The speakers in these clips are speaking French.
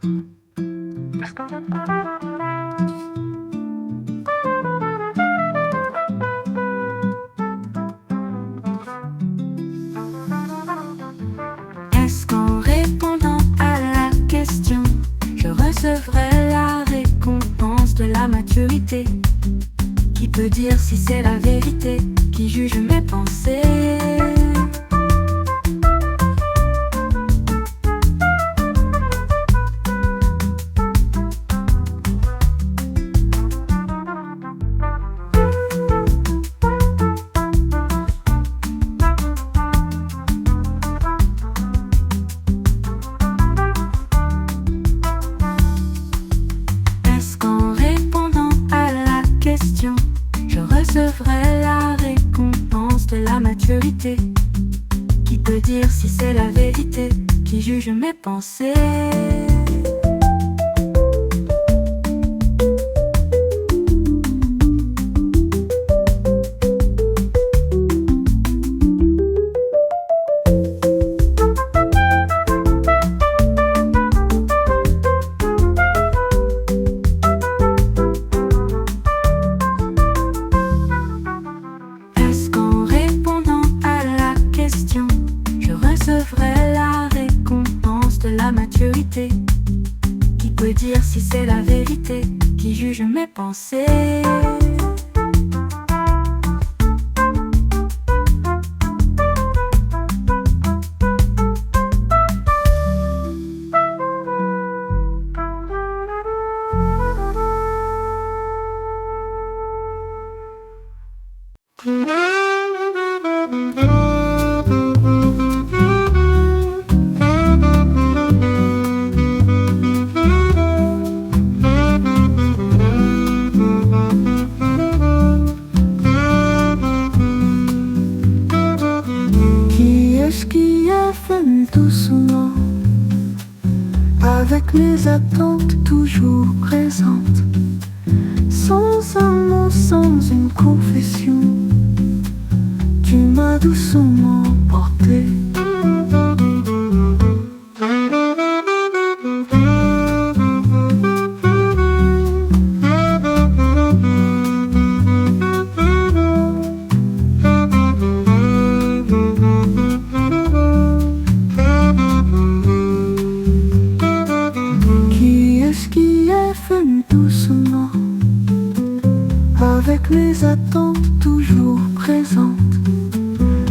Est-ce qu'en répondant à la question, je recevrai la récompense de la maturité? Qui peut dire si c'est la vérité? Qui juge mes pensées? Est-ce qu'en répondant à la question, je recevrai la récompense de la maturité? Qui peut dire si c'est la vérité? Qui juge mes pensées? Est-ce qu'en répondant à la question, je recevrai la récompense de la maturité? Qui peut dire si c'est la vérité? Qui juge mes pensées? Qui est-ce qui est venu doucement, avec mes attentes toujours présentes, sans un mot, sans une confession? Tu m'as doucement porté. Qui est-ce qui est venu doucement, avec mes attentes toujours présentes,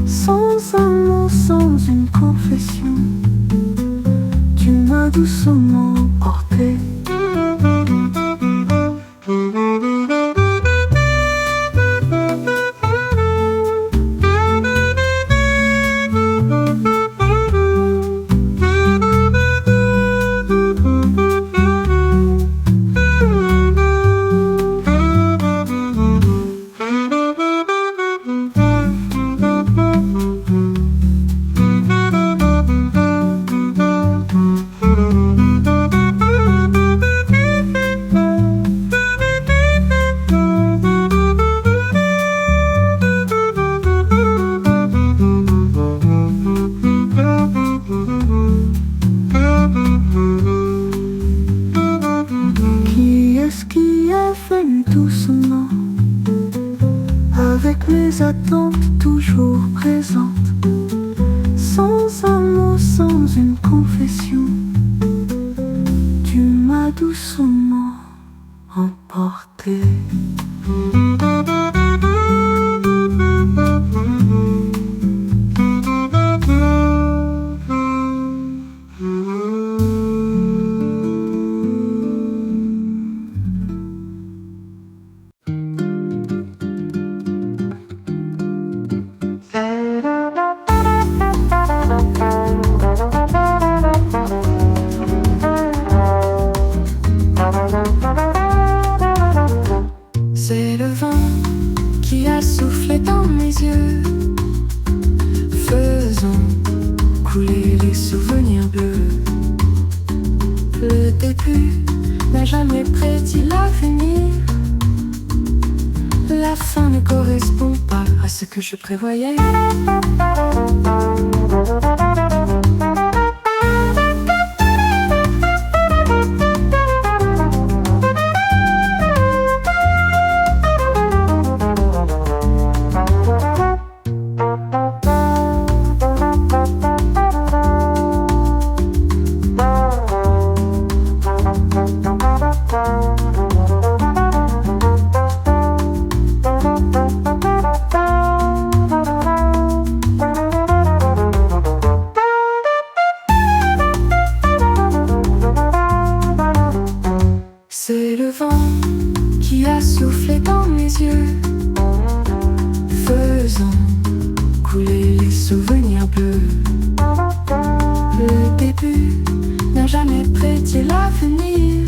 sans un mot, sans une confession? Tu m'as doucement porté. Qui est-ce qui est venu doucement, avec mes attentes toujours présentes, sans un mot, sans une confession? Tu m'as doucement emporté. C'est le vent qui a soufflé dans mes yeux, faisant couler les souvenirs bleus. Le début n'a jamais prédit l'avenir. La fin ne correspond pas à ce que je prévoyais. a soufflé dans mes yeux, faisant couler les souvenirs bleus. Le début n'a jamais prédit l'avenir.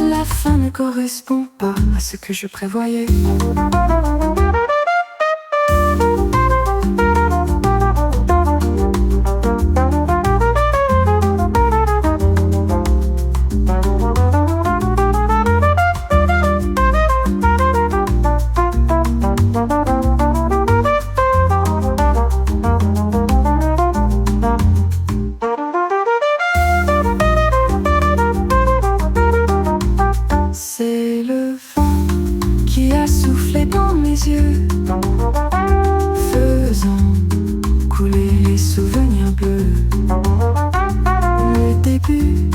La fin ne correspond pas à ce que je prévoyais. C'est le vent qui a soufflé dans mes yeux, faisant couler les souvenirs bleus. Le début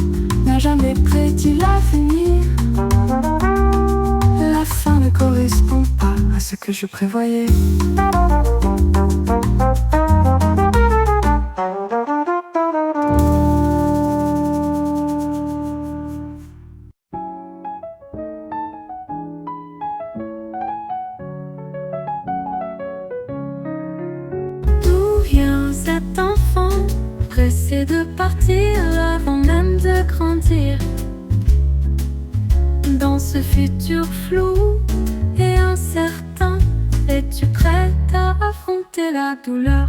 n'a jamais prédit l'avenir. La fin ne correspond pas à ce que je prévoyais. Cet enfant pressé de partir avant même de grandir. Dans ce futur flou et incertain, es-tu prête à affronter la douleur?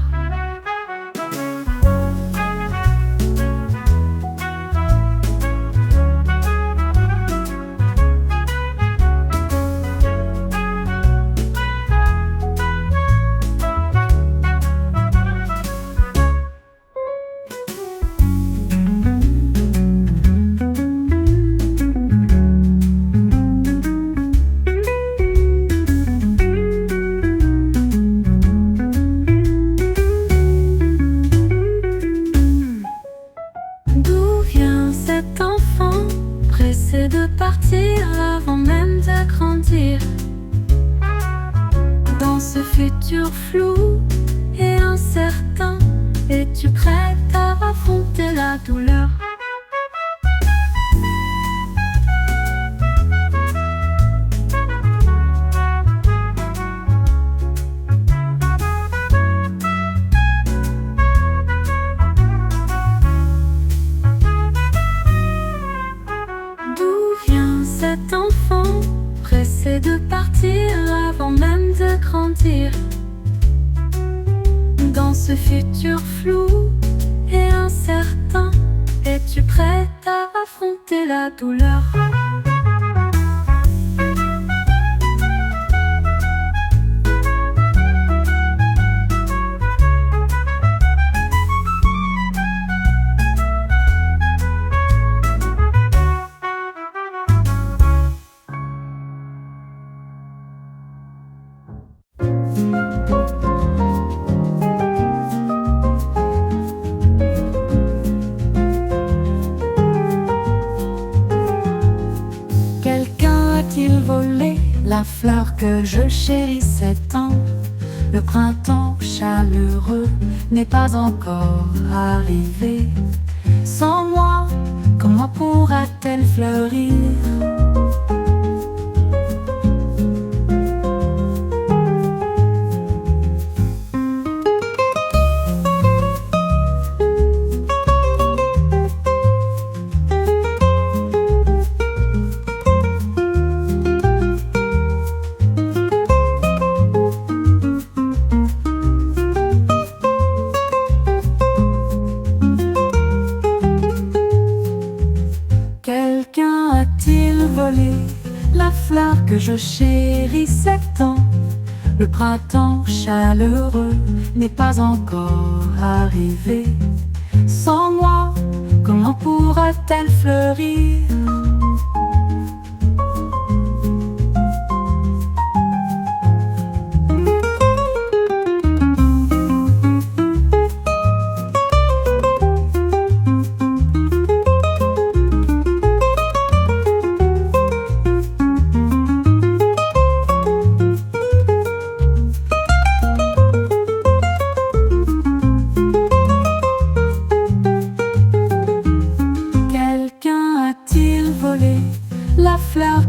Cet enfant pressé de partir avant même de grandir. Dans ce futur flou et incertain, es-tu prête à affronter la douleur? Cet enfant pressé de partir avant même de grandir. Dans ce futur flou et incertain, es-tu prête à affronter la douleur? A-t-il volé la fleur que je chérissais tant? Le printemps chaleureux n'est pas encore arrivé. Sans moi, comment pourra-t-elle fleurir? Quelqu'un a-t-il volé la fleur que je chérissais tant? Le printemps chaleureux n'est pas encore arrivé. Sans moi, comment pourra-t-elle fleurir?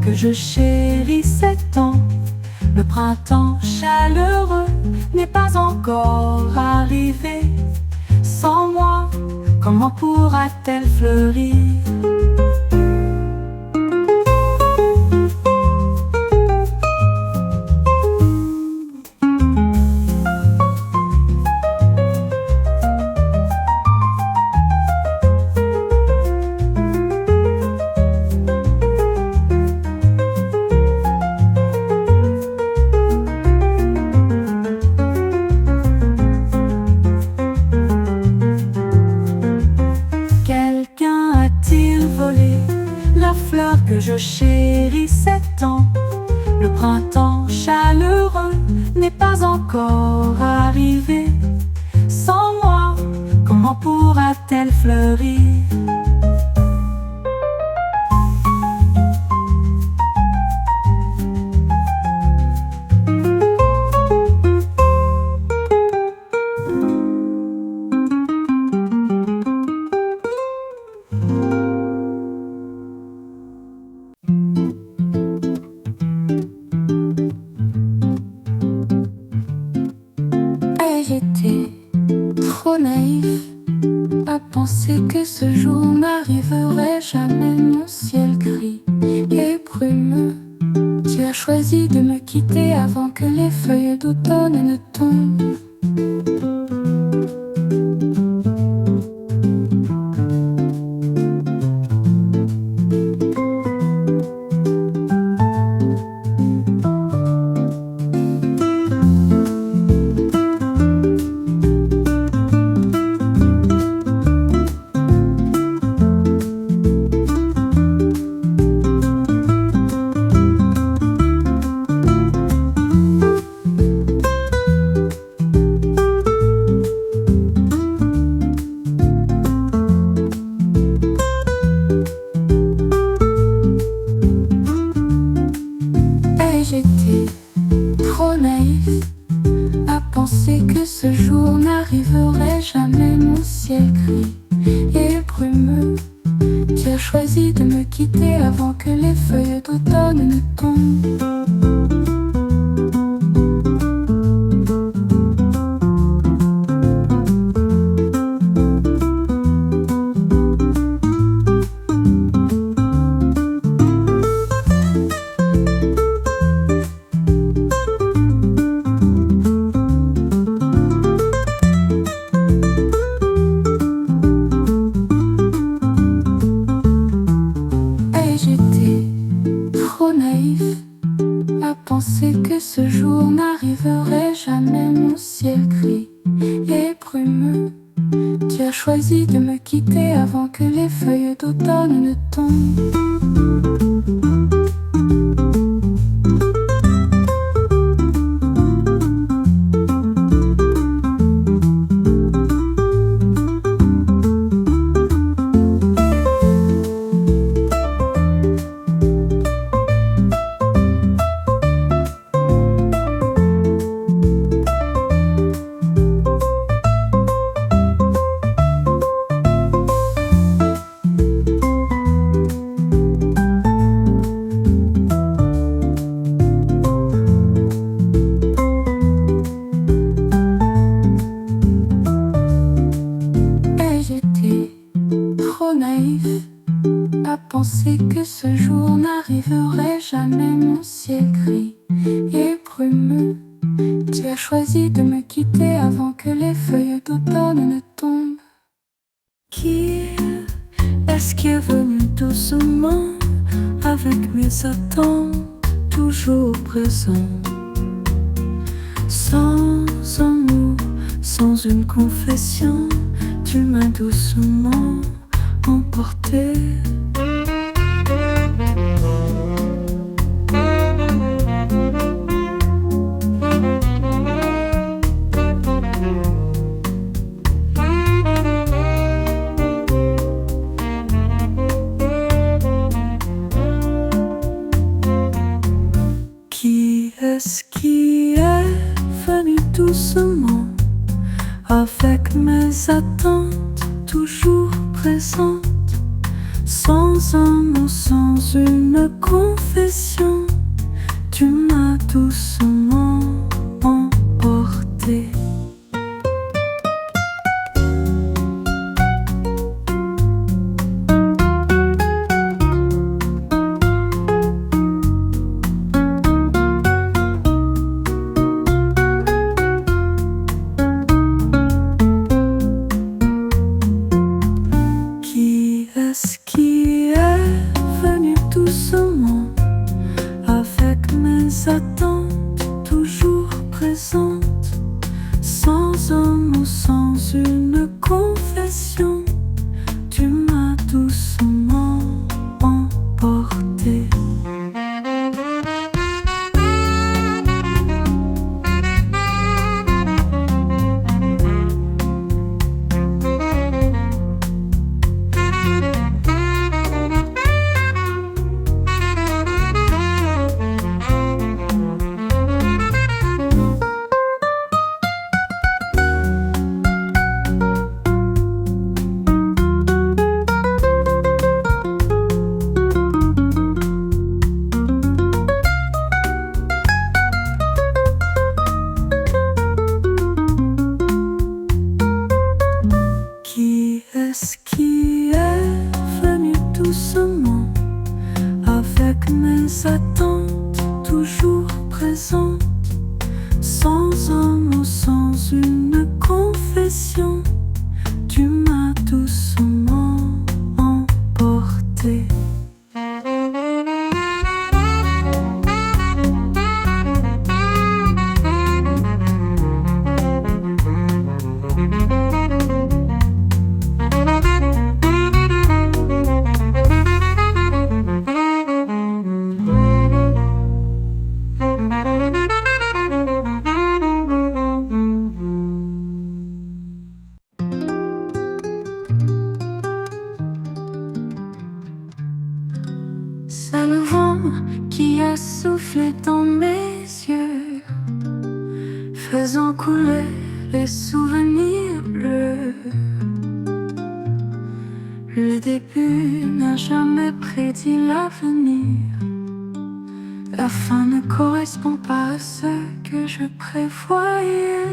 que je chérissais tant. Le printemps chaleureux n'est pas encore arrivé. Sans moi, comment pourra-t-elle fleurir? La fleur que je chérissais tant. Le printemps chaleureux n'est pas encore arrivé. Sans moi, comment pourra-t-elle fleurir? J'étais trop naïf à penser que ce jour n'arriverait jamais. Mon ciel gris et brumeux, tu as choisi de me quitter avant que les feuilles d'automne ne tombent. J'étais trop naïf à penser que ce jour n'arriverait jamais. Mon ciel gris et brumeux, tu as choisi de me quitter avant que les feuilles d'automne ne tombent. À penser que ce jour n'arriverait jamais. Mon ciel gris et brumeux, tu as choisi de me quitter avant que les feuilles d'automne ne tombent. À penser que ce jour n'arriverait jamais. Mon ciel gris et brumeux, tu as choisi de me quitter avant que les feuilles d'automne ne tombent. Qui est-ce qui est venu doucement avec mes attentes toujours présentes? Sans un mot, sans une confession, tu m'as doucement emporté. Qui est-ce qui est venu doucement avec mes attentes toujours présentes? Sans un mot, sans une confession, tu m'as doucement emporté. Qui est venu doucement avec mes attentes toujours présentes, sans un mot, sans une confession, tu m'as doucement emporté. Qui est venu doucement avec mes attentes toujours présentes, sans un mot, sans une confession, tu m'as doucement emporté. C'est le vent qui a soufflé dans mes yeux, faisant couler les souvenirs bleus. Le début n'a jamais prédit l'avenir. La fin ne correspond pas à ce que je prévoyais.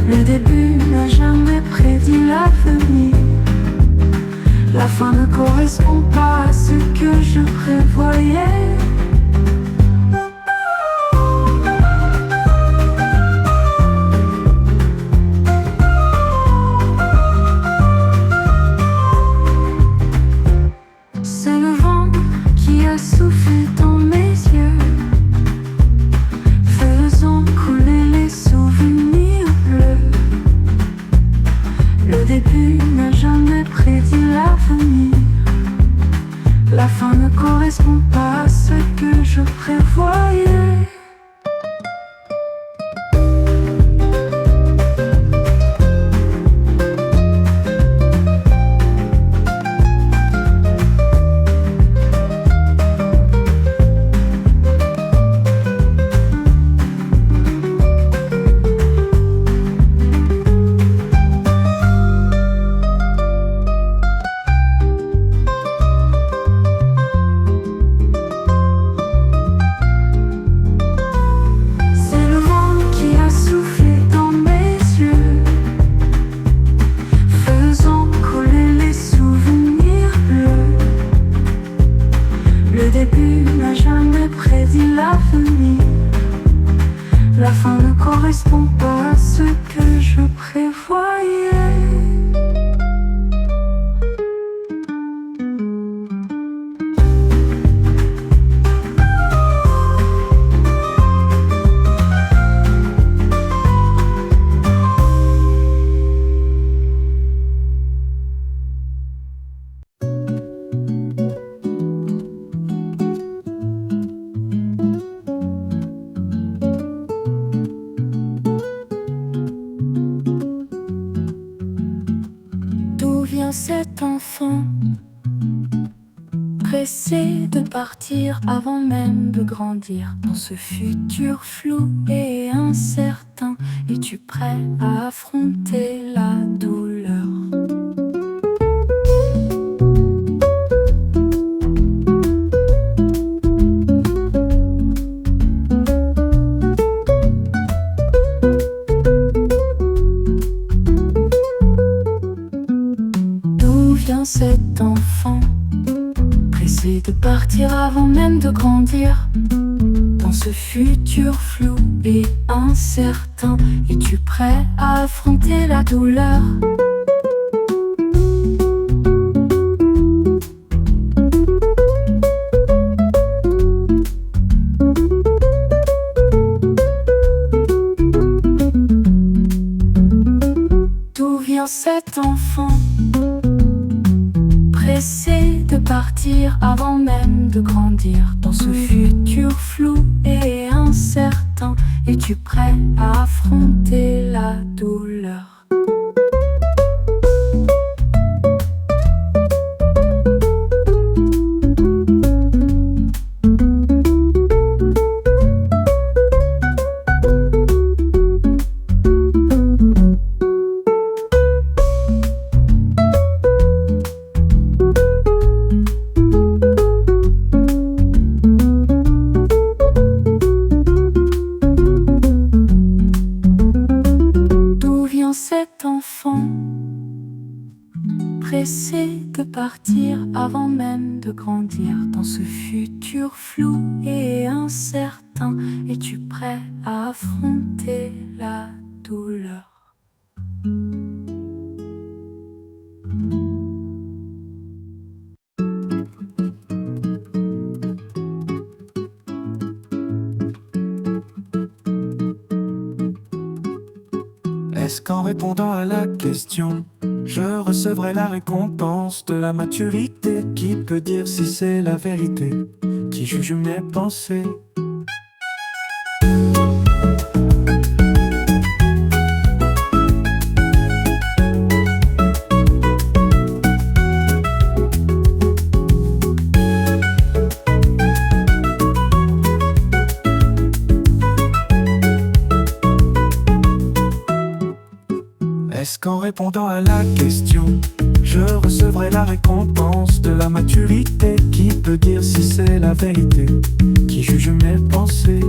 Le début n'a jamais prédit l'avenir. La fin ne correspond pas à ce que je prévoyais. C'est le vent qui a soufflé dans mes yeux, faisant couler les souvenirs bleus. Le début n'a jamais prédit l'avenir. La fin ne correspond pas à ce que je prévoyais. La fin ne correspond pas à ce que je prévoyais. vient cet enfant, pressé de partir avant même de grandir. Dans ce futur flou et incertain, es-tu prêt à affronter la douleur? D'où vient cet enfant, pressé de partir avant même de grandir? Dans ce futur flou et incertain, es-tu prêt à affronter la douleur? D'où vient cet enfant, pressé de partir avant même de grandir? Dans ce futur flou et incertain, es-tu prêt à affronter la douleur? Cet enfant, pressé de partir avant même de grandir? Dans ce futur flou et incertain, es-tu prêt à affronter la douleur? Est-ce qu'en répondant à la question, je recevrai la récompense de la maturité? Qui peut dire si c'est la vérité? Qui juge mes pensées? Est-ce qu'en répondant à la question, je recevrai la récompense de la maturité? Qui peut dire si c'est la vérité? Qui juge mes pensées?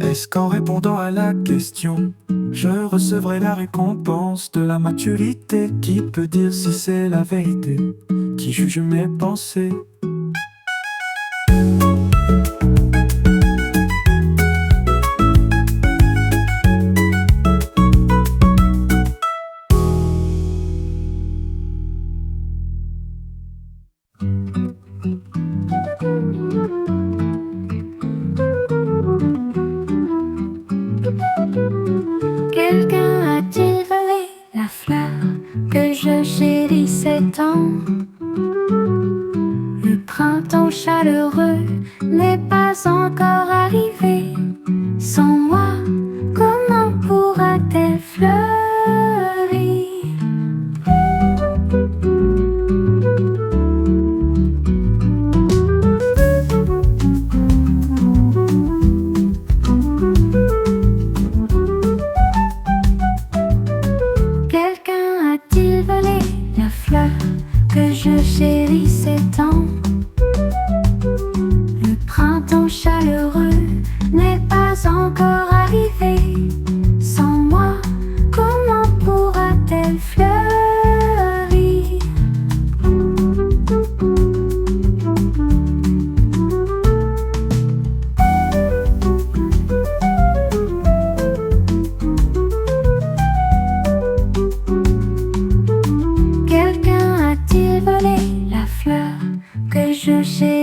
Est-ce qu'en répondant à la question, je recevrai la récompense de la maturité? Qui peut dire si c'est la vérité? Qui juge mes pensées? Quelqu'un a-t-il volé la fleur que je chérissais tant? Le printemps chaleureux n'est pas encore arrivé. Sans moi, comment pourra-t-elle fleurir? Quelqu'un a-t-il volé la fleur que je chérissais tant? Le printemps chaleureux n'est pas encore arrivé.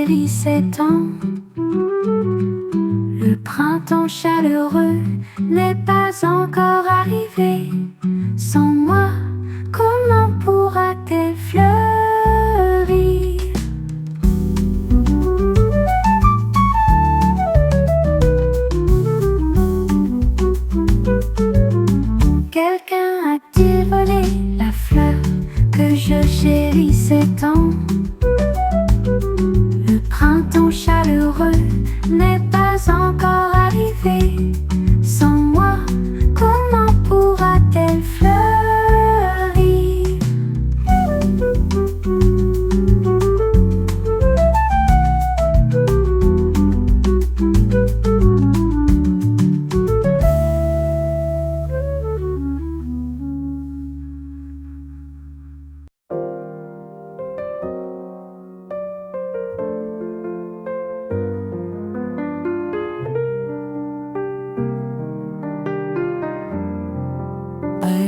chéri s'étend. Le printemps chaleureux n'est pas encore arrivé. Sans moi, comment pourra-t-elle fleurir? Quelqu'un a-t-il volé la fleur que je chérissais tant? Le printemps chaleureux n'est pas encore arrivé. Sans moi, comment pourra-t-elle fleurir?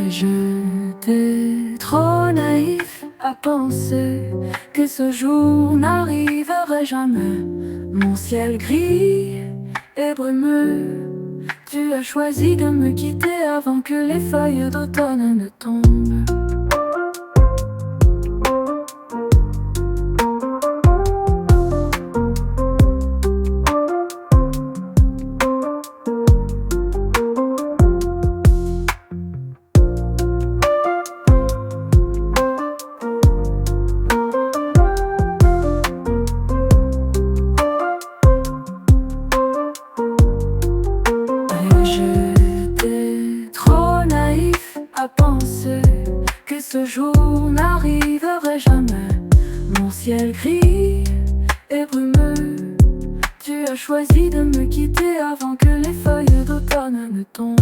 J'étais trop naïf à penser que ce jour n'arriverait jamais. Mon ciel gris et brumeux, tu as choisi de me quitter avant que les feuilles d'automne ne tombent. J'étais trop naïf à penser que ce jour n'arriverait jamais. Mon ciel gris et brumeux, tu as choisi de me quitter avant que les feuilles d'automne ne tombent.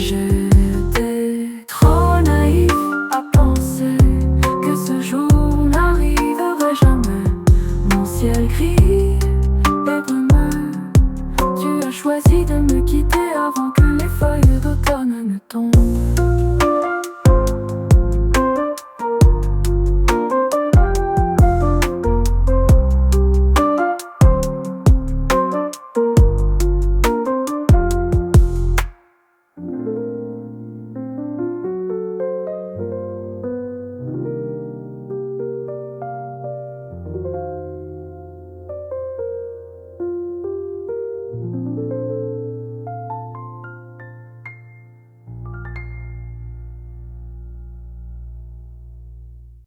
J'étais trop naïf à penser que ce jour n'arriverait jamais. Mon ciel gris et brumeux, tu as choisi de me quitter avant que les feuilles d'automne ne tombent.